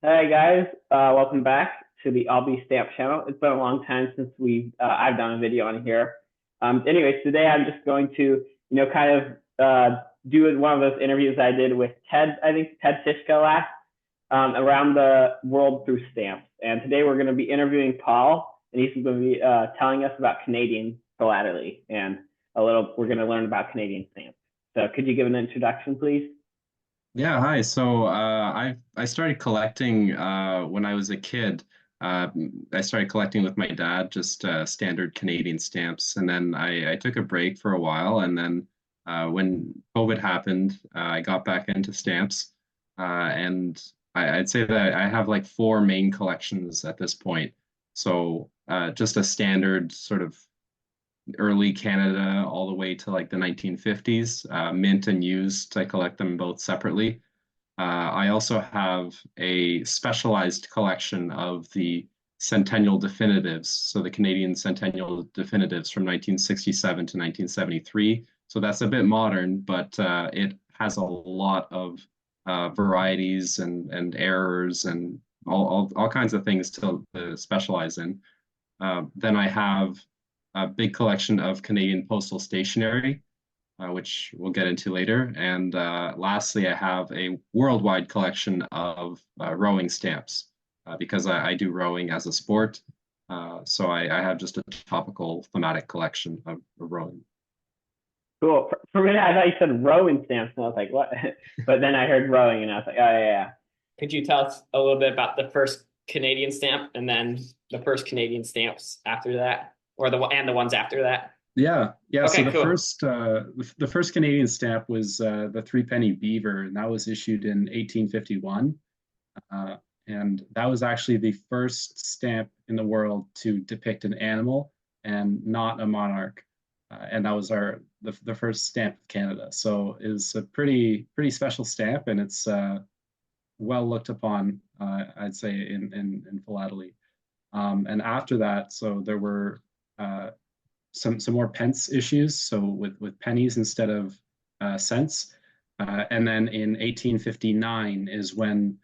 Hey guys, welcome back to the I'll Be Stamp channel. It's been a long time since I've done a video on here. Anyways, today I'm just going to kind of do one of those interviews I did with Ted. I think Ted Fishka last around the world through stamps. And today we're going to be interviewing Paul, and he's going to be telling us about Canadian philately and a little. We're going to learn about Canadian stamps. So could you give an introduction, please? Yeah, hi. So I started collecting when I was a kid. I started collecting with my dad, just standard Canadian stamps, and then I took a break for a while, and then when COVID happened, I got back into stamps, and I'd say that I have like four main collections at this point. So just a standard sort of early Canada all the way to like the 1950s, mint and used. I collect them both separately. I also have a specialized collection of the Centennial Definitives, so the Canadian Centennial Definitives from 1967 to 1973. So that's a bit modern, but it has a lot of varieties and errors and all kinds of things to specialize in. Then I have a big collection of Canadian postal stationery, which we'll get into later. And lastly, I have a worldwide collection of rowing stamps because I do rowing as a sport. So I have just a topical thematic collection of rowing. Cool. For a minute, I thought you said rowing stamps, and I was like, "What?" But then I heard rowing, and I was like, "Oh yeah, Could you tell us a little bit about the first Canadian stamp and then the first Canadian stamps after that, or the ones after that? Yeah. So Okay, cool. the first Canadian stamp was the three penny beaver, and that was issued in 1851. Uh, and that was actually the first stamp in the world to depict an animal and not a monarch. And that was the first stamp of Canada. So it was a pretty special stamp, and it's well looked upon, I'd say, in philately. And after that, so there were some more pence issues, so with pennies instead of cents. And then in 1859 is when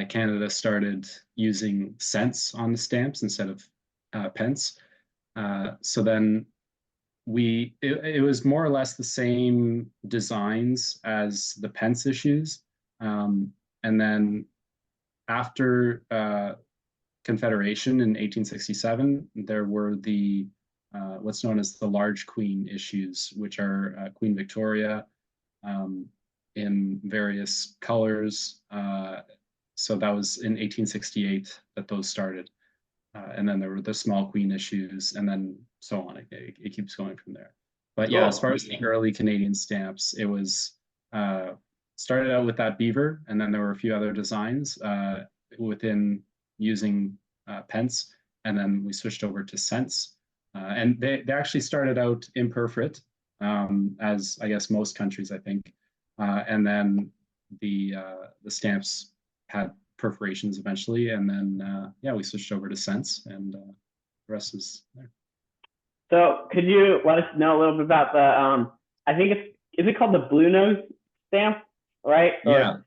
Canada started using cents on the stamps instead of pence. So then it was more or less the same designs as the pence issues. And then after Confederation in 1867, there were the what's known as the large queen issues, which are Queen Victoria um, in various colors. So that was in 1868 that those started. And then there were the small queen issues, and then so on. It keeps going from there. But yeah, as cool." far as the early Canadian stamps, it was uh, started out with that beaver, and then there were a few other designs within using pence, and then we switched over to cents. And they actually started out imperforate, as I guess most countries, I think. And then the stamps had perforations eventually, and then yeah, we switched over to cents, and the rest is there. So could you let us know a little bit about the? I think is it called the blue nose stamp, right? Or Yeah,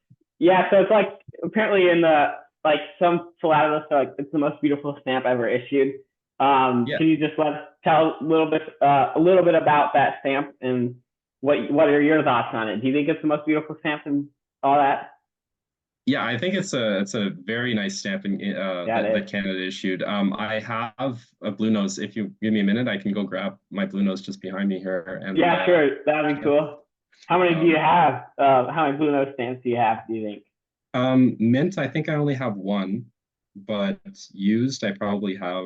yeah, so it's like apparently in the like some philatelists are like it's the most beautiful stamp ever issued. yeah, Can you just let us tell a little bit about that stamp and what are your thoughts on it? Do you think it's the most beautiful stamp and all that? yeah. I think it's a very nice stamping Yeah, that it is. Canada issued. I have a blue nose. If you give me a minute, I can go grab my blue nose just behind me here, and Yeah, sure, that'd be cool. How many do you um, have? How many blue nose stamps do you have? Do you think? mint. I think I only have one, but used, I probably have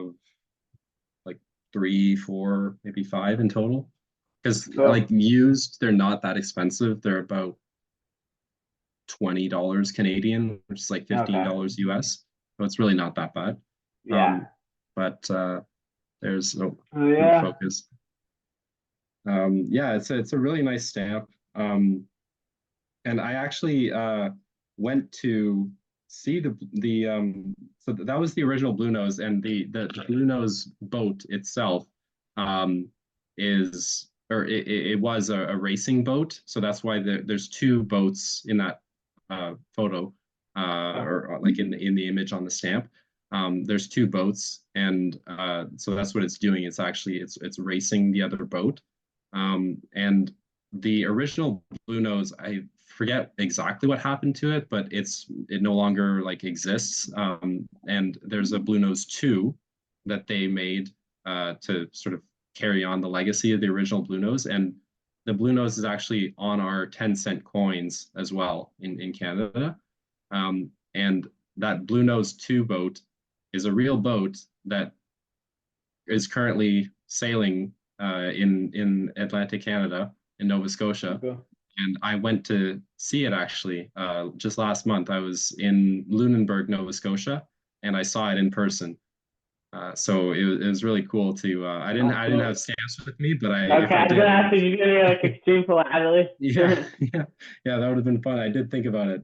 like three, four, maybe five in total. Because like Cool. used, they're not that expensive. They're about $20 Canadian, which is like Okay. $15 US. So it's really not that bad. Yeah. Um, but there's Oh no yeah. focus. Yeah, it's a really nice stamp. And I actually went to see that was the original Blue Nose, and the Blue Nose boat itself um, is or it was a racing boat, so that's why there's two boats in that photo. or like in the image on the stamp. There's two boats, and so that's what it's doing. It's racing the other boat. And the original Blue Nose, I forget exactly what happened to it, but it no longer like exists. And there's a Blue Nose 2 that they made to sort of carry on the legacy of the original Blue Nose. And the Blue Nose is actually on our 10-cent coins as well in Canada. And that Blue Nose 2 boat is a real boat that is currently sailing in Atlantic Canada in Nova Scotia. Okay. And I went to see it actually just last month. I was in Lunenburg, Nova Scotia, and I saw it in person. So it was really cool to. I didn't have stamps with me, but Okay, if I I was did, gonna ask you any like extreme collaterally. yeah, yeah, that would have been fun. I did think about it.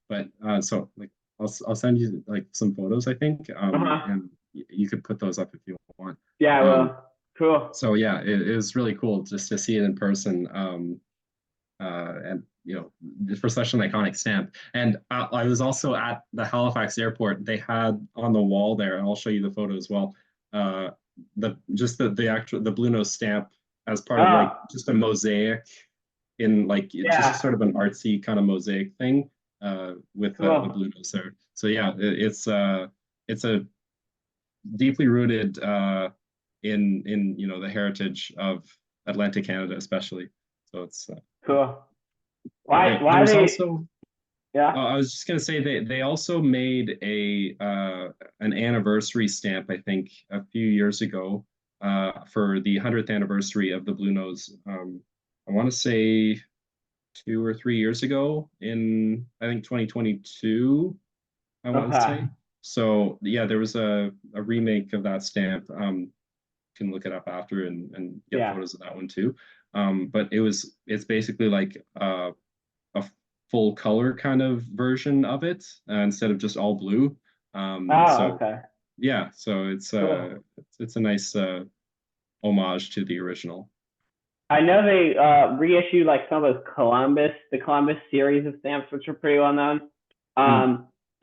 But so like I'll send you like some photos, I think, and you could put those up if you want. Yeah, well, cool. So yeah, it was really cool just to see it in person. And for such an iconic stamp. And I was also at the Halifax airport. They had on the wall there, and I'll show you the photo as well. The Blue Nose stamp as part of like just a mosaic in like just sort of an artsy kind of mosaic thing with the Blue Nose there. So yeah, it's a deeply rooted in the heritage of Atlantic Canada, especially. So it's cool. Why there's they? Also, yeah. I was just gonna say they also made an anniversary stamp, I think, a few years ago for the 100th anniversary of the Blue Nose. I want to say 2 or 3 years ago in I think 2022. I want to say. So yeah, there was a remake of that stamp. Can look it up after and get photos of that one too. But it's basically like a full color kind of version of it instead of just all blue. Okay. Yeah, so it's a nice homage to the original. I know they reissued like some of those the Columbus series of stamps, which are pretty well known.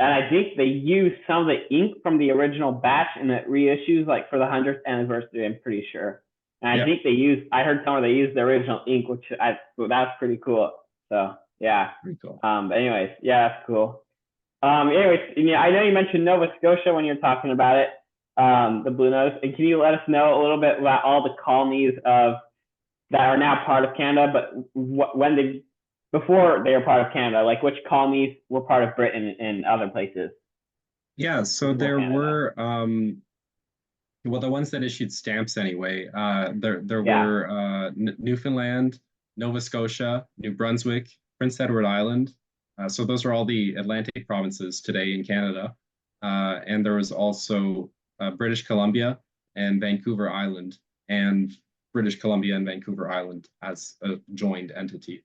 And I think they used some of the ink from the original batch in the reissues, like for the 100th anniversary. I'm pretty sure. And I think I heard somewhere they used the original ink, that's pretty cool. So yeah. Pretty cool. But anyways, yeah, that's cool. Anyways, I know you mentioned Nova Scotia when you're talking about it, the Blue Nose. And can you let us know a little bit about all the colonies that are now part of Canada, but before they were part of Canada, like which colonies were part of Britain and other places? Yeah, so there were well, the ones that issued stamps anyway. There were Newfoundland, Nova Scotia, New Brunswick, Prince Edward Island. So those are all the Atlantic provinces today in Canada. And there was also British Columbia and Vancouver Island, and British Columbia and Vancouver Island as a joined entity.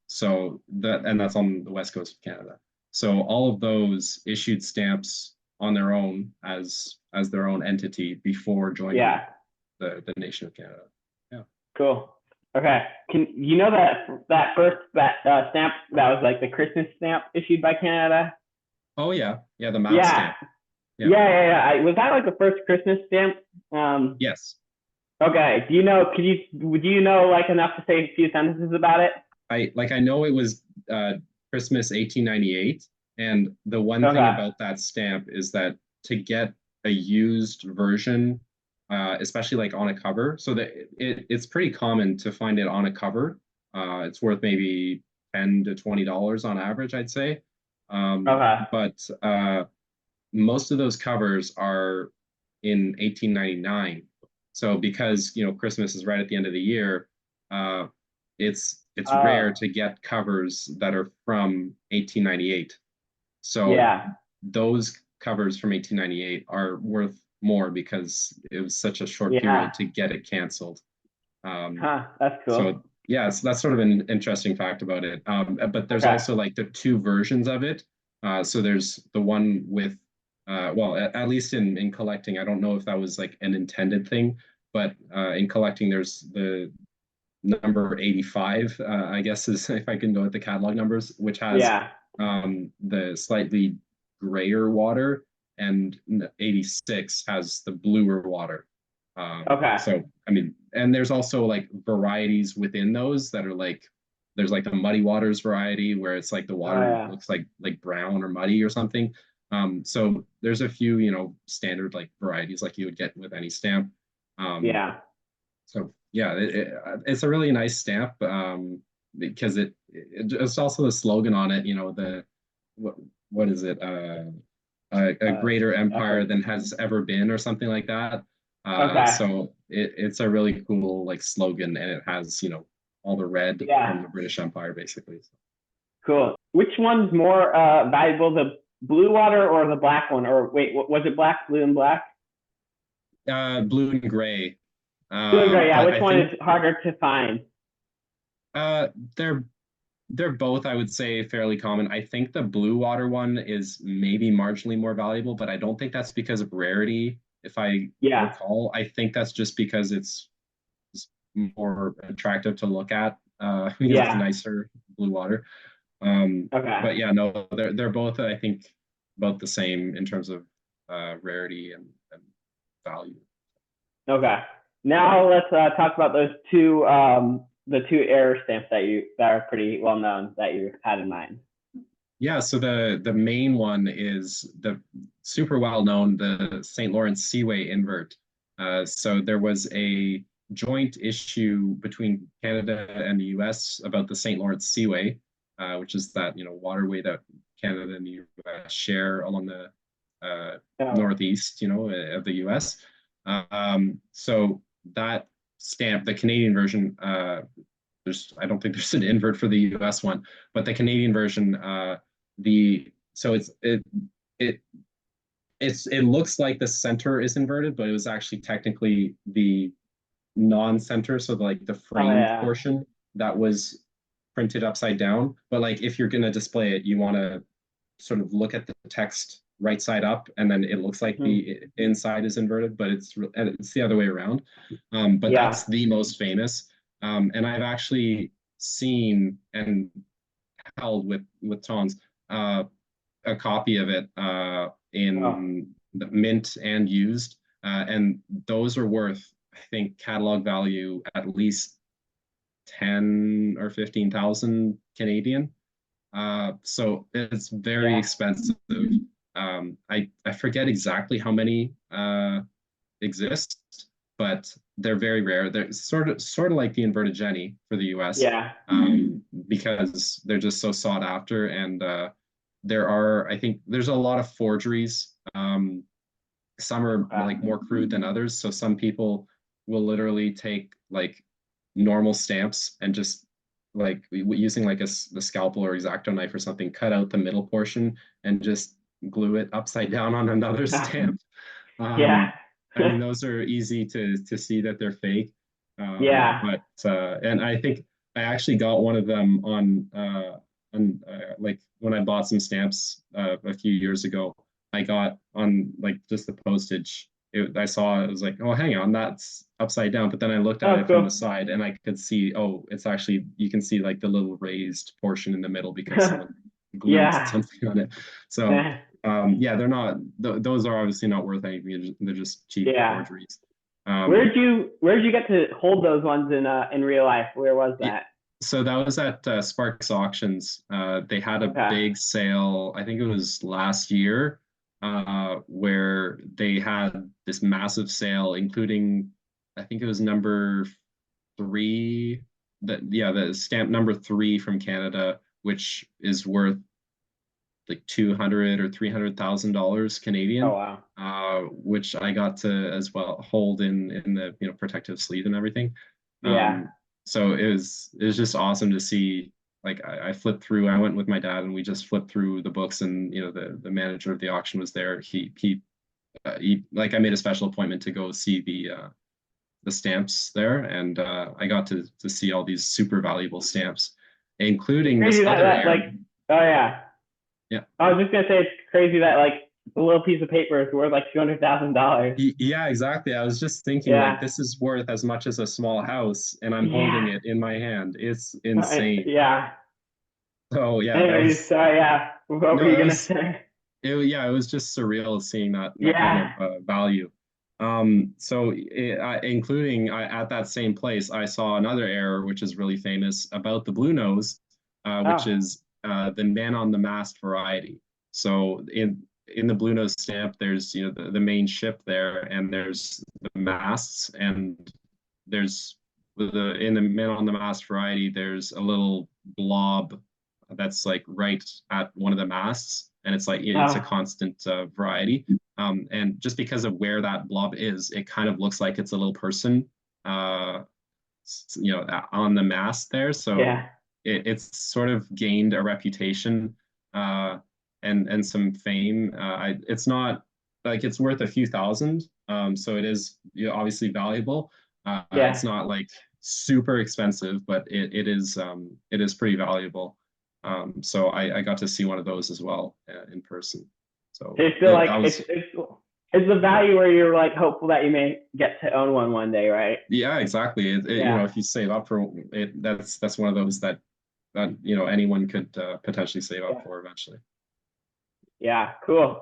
So that's on the west coast of Canada. So all of those issued stamps on their own as their own entity before joining the nation of Canada. Yeah. Cool. Okay. Can you know that first stamp that was like the Christmas stamp issued by Canada? Oh yeah, the mouse stamp. Yeah. Was that like the first Christmas stamp? Yes. Okay. Do you know like enough to say a few sentences about it? I know it was Christmas 1898, and the one thing about that stamp is that to get a used version, especially like on a cover, so that it's pretty common to find it on a cover. It's worth maybe $10 to $20 on average, I'd say. But most of those covers are in 1899. So because Christmas is right at the end of the year, it's rare to get covers that are from 1898. So those covers from 1898 are worth more because it was such a short period to get it canceled. That's cool. So yeah, so that's sort of an interesting fact about it. But there's also like the two versions of it. So there's the one with well, at least in collecting, I don't know if that was like an intended thing, but in collecting, there's the number 85, I guess is if I can go with the catalog numbers, which has the slightly grayer water, and 86 has the bluer water. Okay. So I mean, and there's also like varieties within those that are like, there's like the muddy waters variety where it's like the Oh water yeah. looks like brown or muddy or something. So there's a few, standard like varieties like you would get with any stamp. Um, Yeah. so yeah, it's a really nice stamp, because it's also the slogan on it, what what is it? A Uh, greater empire effort. than has ever been, or something like that. Okay. So it's a really cool like slogan, and it has, all the red from Yeah. the British Empire basically. Cool. Which one's more valuable, the blue water or the black one? Or wait, was it black, blue, and black? Blue and gray. Blue and gray. Yeah. But Which I one think is harder to find? uh, they're they're both, I would say, fairly common. I think the blue water one is maybe marginally more valuable, but I don't think that's because of rarity. If I Yeah. recall, I think that's just because it's more attractive to look at, because it's Yeah. nicer blue water. Okay. But yeah, no, they're both, I think, about the same in terms of rarity and value. Okay. Now let's talk about those two, the two error stamps that are pretty well known that you had in mind. Yeah, so the main one is the super well known, the St. Lawrence Seaway invert. So there was a joint issue between Canada and the US about the St. Lawrence Seaway, which is that, waterway that Canada and the US share along the Oh. northeast, of the US. So that stamp, the Canadian version, I don't think there's an invert for the US one, but the Canadian version, the so it it looks like the center is inverted, but it was actually technically the non-center, so like the Oh framed yeah. portion that was printed upside down. But like if you're gonna display it, you want to sort of look at the text right side up, and then it looks like Mhm. the inside is inverted, but it's the other way around. But Yeah. that's the most famous. And I've actually seen and held with Tons uh, a copy of it Oh. in the mint and used, and those are worth, I think, catalog value at least 10 or 15,000 Canadian. So it's very Yeah. expensive. I forget exactly how many exist, but they're very rare. They're sort of like the inverted Jenny for the US, Yeah. because they're just so sought after. And I think there's a lot of forgeries. Some are Okay. like more crude than others. So some people will literally take like normal stamps and just like using like the scalpel or X-Acto knife or something, cut out the middle portion and just glue it upside down on another stamp. Yeah. Um, I mean, those are easy to see that they're fake. Yeah. But and I think I actually got one of them on like when I bought some stamps a few years ago. I got on like just the postage. I saw it was like, oh, hang on, that's upside down. But then I looked at Oh, it from the cool. side, and I could see, oh, it's actually, you can see like the little raised portion in the middle because someone glued Yeah. something on it. So yeah, they're not. Those are obviously not worth anything. They're just cheap Yeah. forgeries. Where did you get to hold those ones in real life? Where was Yeah, that? so that was at Sparks Auctions. They had a Okay. big sale, I think it was last year, where they had this massive sale, including, I think it was number three, the stamp number three from Canada, which is worth like 200 or $300,000 Oh Canadian, wow. which I got to as well hold in the protective sleeve and everything. Yeah. So it was just awesome to see. Like I flipped through. I went with my dad and we just flipped through the books, and the manager of the auction was there. He like I made a special appointment to go see the stamps there, and I got to see all these super valuable stamps, including this Crazy that other that air. like. Oh yeah. Yeah. I was just gonna say it's crazy that like a little piece of paper is worth like $200,000. Yeah, exactly. I was just thinking like Yeah. this is worth as much as a small house, and I'm holding Yeah. it in my hand. It's insane. Yeah. So yeah, that Anyways, was sorry, yeah. What were no, you that gonna was say? yeah, it was just surreal seeing that kind of Yeah. value. So including at that same place, I saw another error which is really famous about the blue nose, which Oh, is the man on the mast variety. So in the blue nose stamp, there's the main ship there, and there's the masts, and there's in the man on the mast variety, there's a little blob that's like right at one of the masts, and it's like it's a oh, constant variety. And just because of where that blob is, it kind of looks like it's a little person, uh, on the mast there. So yeah, it's sort of gained a reputation uh, and some fame. It's not like it's worth a few thousand, so it is obviously valuable. It's yeah. not like super expensive, but it is pretty valuable. So I got to see one of those as well in person. So Do you feel like that was it's the value where you're like hopeful that you may get to own one day, right? yeah, exactly. Yeah, If you save up for it, that's one of those that anyone could potentially save up yeah, for eventually. yeah. Cool.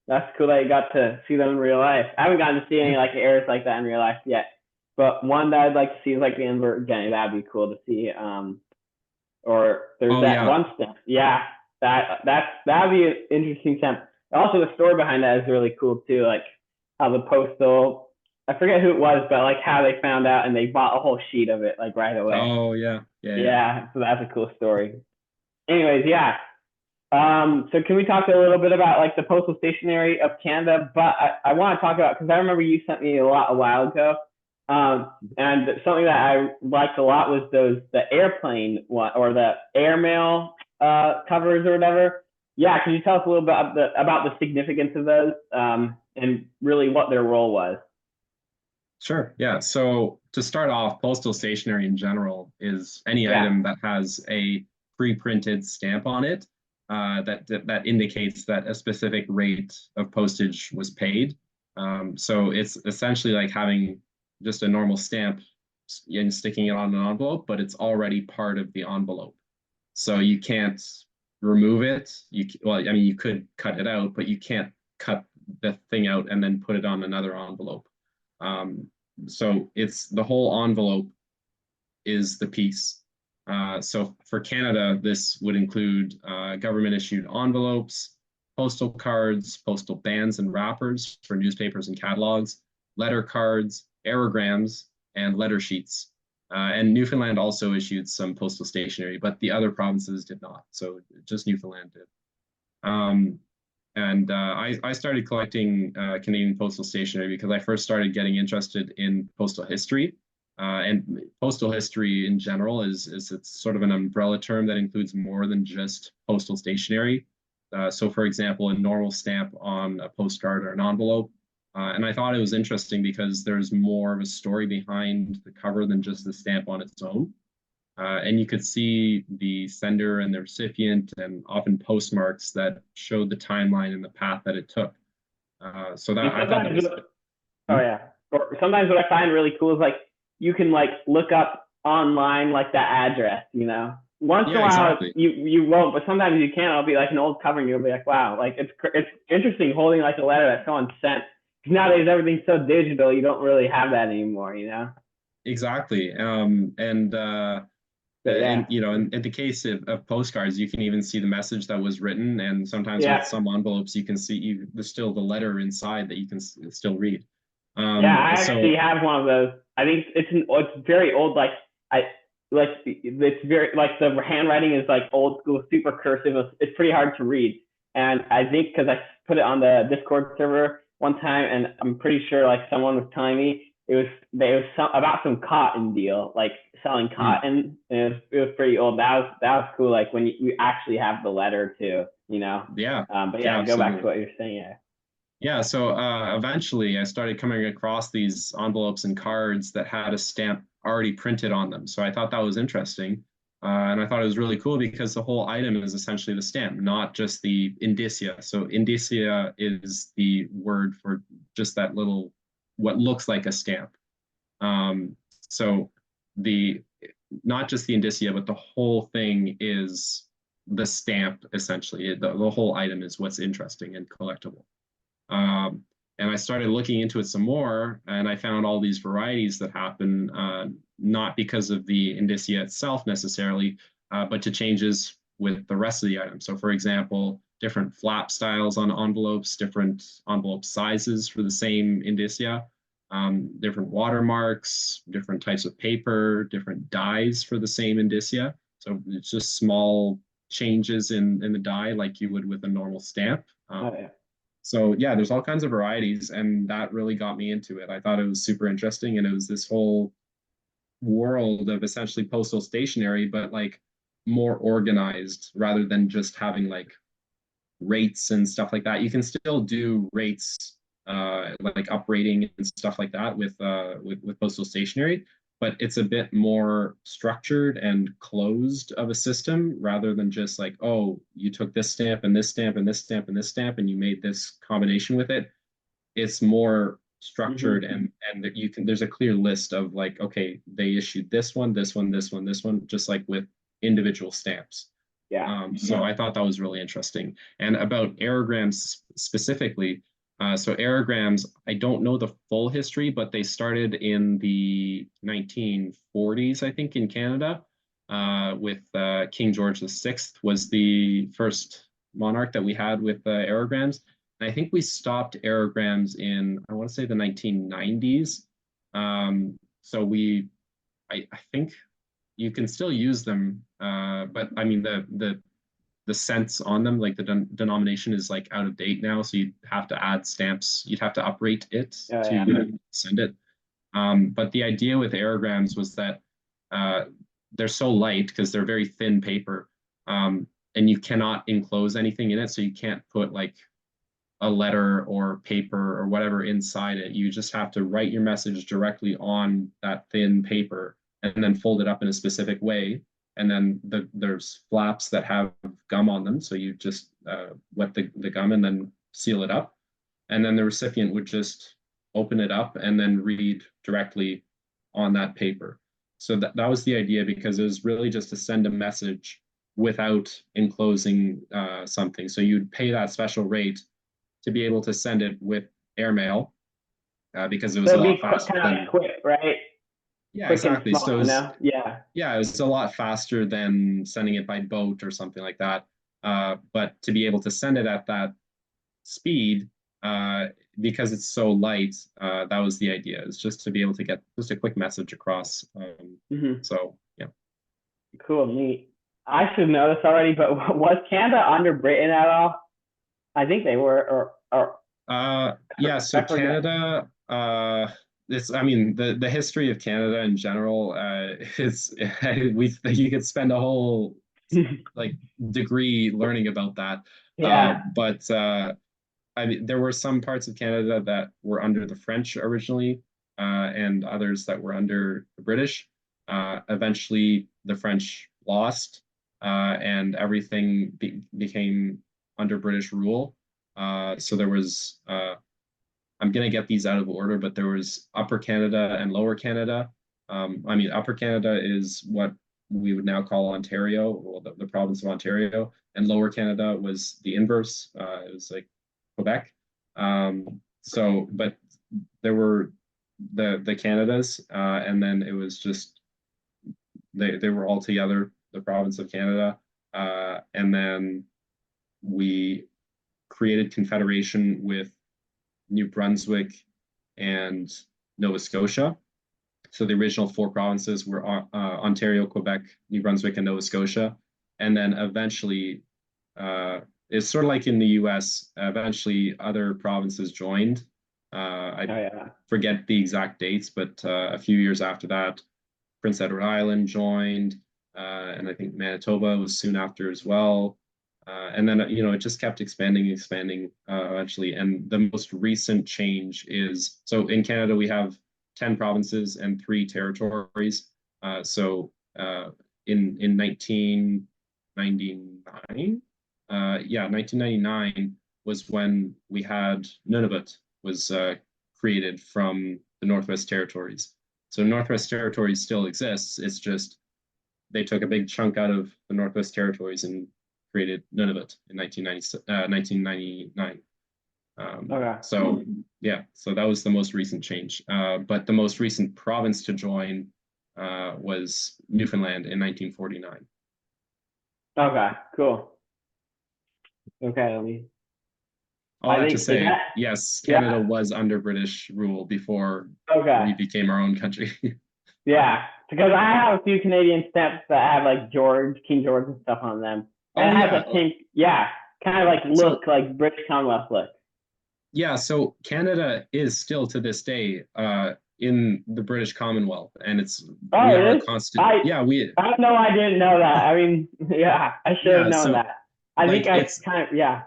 That's cool that you got to see them in real life. I haven't gotten to see any Yeah. like airs like that in real life yet, but one that I'd like to see is like the invert Jenny. That'd be cool to see. Or there's Oh that yeah. one stamp. Yeah, that'd be an interesting stamp. Also, the story behind that is really cool too. Like how the postal, I forget who it was, but like how they found out and they bought a whole sheet of it like right away. Oh yeah. Yeah. Yeah. Yeah, so that's a cool story. Anyways, yeah. So can we talk a little bit about like the postal stationery of Canada? But I want to talk about because I remember you sent me a while ago. And something that I liked a lot was the airplane one or the airmail covers or whatever. Yeah, can you tell us a little bit about the significance of those and really what their role was? Sure. Yeah. So to start off, postal stationery in general is any Yeah. item that has a pre-printed stamp on it that indicates that a specific rate of postage was paid. So it's essentially like having just a normal stamp and sticking it on an envelope, but it's already part of the envelope. So you can't remove it. Well, I mean, you could cut it out, but you can't cut the thing out and then put it on another envelope. Um, so it's the whole envelope is the piece. So for Canada, this would include government issued envelopes, postal cards, postal bands and wrappers for newspapers and catalogs, letter cards, aerograms, and letter sheets. And Newfoundland also issued some postal stationery, but the other provinces did not. So just Newfoundland did. Um, and I started collecting Canadian postal stationery because I first started getting interested in postal history. And postal history in general is it's sort of an umbrella term that includes more than just postal stationery. So, for example, a normal stamp on a postcard or an envelope. And I thought it was interesting because there's more of a story behind the cover than just the stamp on its own. And you could see the sender and the recipient and often postmarks that showed the timeline and the path that it took. So And that I thought that sometimes was Oh hmm? yeah. Or sometimes what I find really cool is like you can like look up online like that address, you know. Once in Yeah, a while exactly. you won't, but sometimes you can. It'll be like an old cover, and you'll be like, wow, like it's interesting holding like a letter that someone sent. Because nowadays everything's so digital, you don't really have that anymore, you know. Exactly. But yeah, In the case of postcards, you can even see the message that was written, and sometimes with yeah, some envelopes, you can see there's still the letter inside that you can still read. yeah. I actually So have one of those. I think it's very old. Like I like it's very like the handwriting is like old school, super cursive. It's pretty hard to read. And I think because I put it on the Discord server one time, and I'm pretty sure like someone was telling me it was about some cotton deal, like selling mm, cotton. And it was pretty old. That was cool. Like when you actually have the letter too, you know. yeah, But yeah, yeah, go back to absolutely. what you're saying. Yeah. Yeah, so eventually I started coming across these envelopes and cards that had a stamp already printed on them. So I thought that was interesting. And I thought it was really cool because the whole item is essentially the stamp, not just the indicia. So indicia is the word for just that little, what looks like a stamp. So the not just the indicia, but the whole thing is the stamp essentially. The whole item is what's interesting and collectible. And I started looking into it some more, and I found all these varieties that happen not because of the indicia itself necessarily, but to changes with the rest of the item. So, for example, different flap styles on envelopes, different envelope sizes for the same indicia, different watermarks, different types of paper, different dyes for the same indicia. So it's just small changes in the dye like you would with a normal stamp. Oh, yeah. So yeah, there's all kinds of varieties, and that really got me into it. I thought it was super interesting, and it was this whole world of essentially postal stationery, but like more organized rather than just having like rates and stuff like that. You can still do rates, like uprating and stuff like that with postal stationery, but it's a bit more structured and closed of a system rather than just like, oh, you took this stamp and this stamp and this stamp and this stamp and you made this combination with it. It's more structured, and you can, there's a clear list of like, okay, they issued this one, this one, this one, this one, just like with individual stamps. Yeah. So I thought that was really interesting. And about aerograms specifically, so aerograms, I don't know the full history, but they started in the 1940s, I think, in Canada, with King George VI was the first monarch that we had with aerograms. And I think we stopped aerograms in, I want to say the 1990s. So I think you can still use them, but I mean the cents on them, like the denomination is like out of date now, so you'd have to add stamps. You'd have to uprate it Oh, to yeah. send it. But the idea with aerograms was that uh, they're so light because they're very thin paper, and you cannot enclose anything in it, so you can't put like a letter or paper or whatever inside it. You just have to write your message directly on that thin paper and then fold it up in a specific way. And then there's flaps that have gum on them. So you just wet the gum and then seal it up. And then the recipient would just open it up and then read directly on that paper. So that was the idea, because it was really just to send a message without enclosing something. So you'd pay that special rate to be able to send it with airmail, because it was So a it'd lot be faster kind of quick, right? yeah, Quick and exactly. So small, Yeah. yeah, it was a lot faster than sending it by boat or something like that. But to be able to send it at that speed, uh, because it's so light, that was the idea. It's just to be able to get just a quick message across. So yeah. Cool, neat. I should know this already, but was Canada under Britain at all? I think they were, or Yeah, so I forget. Canada, it's, I mean, the history of Canada in general, is you could spend a whole like degree learning about that. Yeah. But I mean, there were some parts of Canada that were under the French originally, and others that were under the British. Eventually, the French lost, and everything became under British rule. So there was, I'm going to get these out of order, but there was Upper Canada and Lower Canada. I mean, Upper Canada is what we would now call Ontario, well, the province of Ontario, and Lower Canada was the inverse. It was like Quebec. But there were the Canadas, and then it was just they were all together, the province of Canada, and then we created confederation with New Brunswick and Nova Scotia. So the original four provinces were Ontario, Quebec, New Brunswick, and Nova Scotia. And then eventually, it's sort of like in the US, eventually other provinces joined. I forget the exact dates, but a few years after that, Prince Edward Island joined, and I think Manitoba was soon after as well. And then, it just kept expanding, eventually. And the most recent change is, so in Canada, we have 10 provinces and 3 territories. In 1999, 1999 was when we had Nunavut was created from the Northwest Territories. So Northwest Territories still exists. It's just they took a big chunk out of the Northwest Territories and created Nunavut in 1999. Okay. So yeah, so that was the most recent change. But the most recent province to join was Newfoundland in 1949. Okay. Cool. Okay. All I that think to is say, that yes, yeah. Canada was under British rule before Okay. we became our own country. Yeah, because I have a few Canadian stamps that have like King George and stuff on them, Oh and it has yeah. a pink, yeah, kind of like So look like British Commonwealth look. yeah, so Canada is still to this day in the British Commonwealth, and we Oh, are a it is. constant. Yeah, we I know I didn't know that. I mean, yeah, I should have yeah. known So that. I think like I kind of yeah.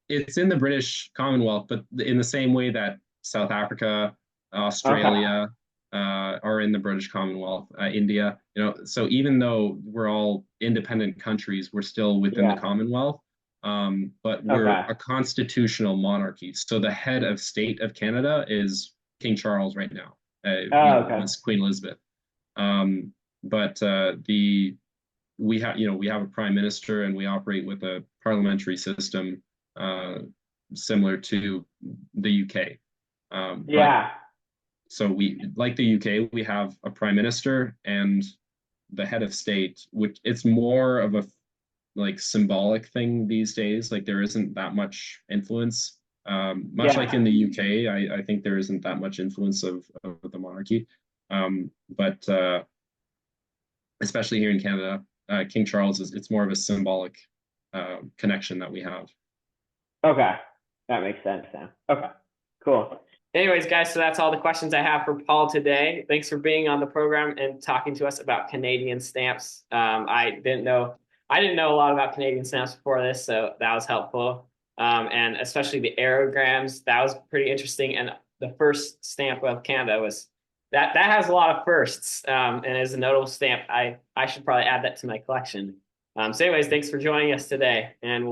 it's in the British Commonwealth, but in the same way that South Africa, Okay. Australia are in the British Commonwealth, India, so even though we're all independent countries, we're still within the Yeah. Commonwealth. But we're Okay. a constitutional monarchy. So the head of state of Canada is King Charles right now. Oh, okay. Was Queen Elizabeth. But we have a prime minister, and we operate with a parliamentary system similar to the UK. But Yeah. so like the UK, we have a prime minister and the head of state, which it's more of a like symbolic thing these days. Like there isn't that much influence. Much like Yeah. in the UK, I think there isn't that much influence of the monarchy. But especially here in Canada, King Charles it's more of a symbolic connection that we have. Okay. That makes sense now. Okay. Cool. Anyways, guys, so that's all the questions I have for Paul today. Thanks for being on the program and talking to us about Canadian stamps. I didn't know a lot about Canadian stamps before this, so that was helpful. And especially the aerograms, that was pretty interesting. And the first stamp of Canada was that has a lot of firsts, and is a notable stamp. I should probably add that to my collection. So anyways, thanks for joining us today, and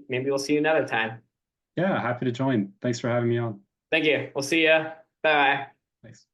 maybe we'll see you another time. Yeah, happy to join. Thanks for having me on. Thank you. We'll see you. Bye. Thanks.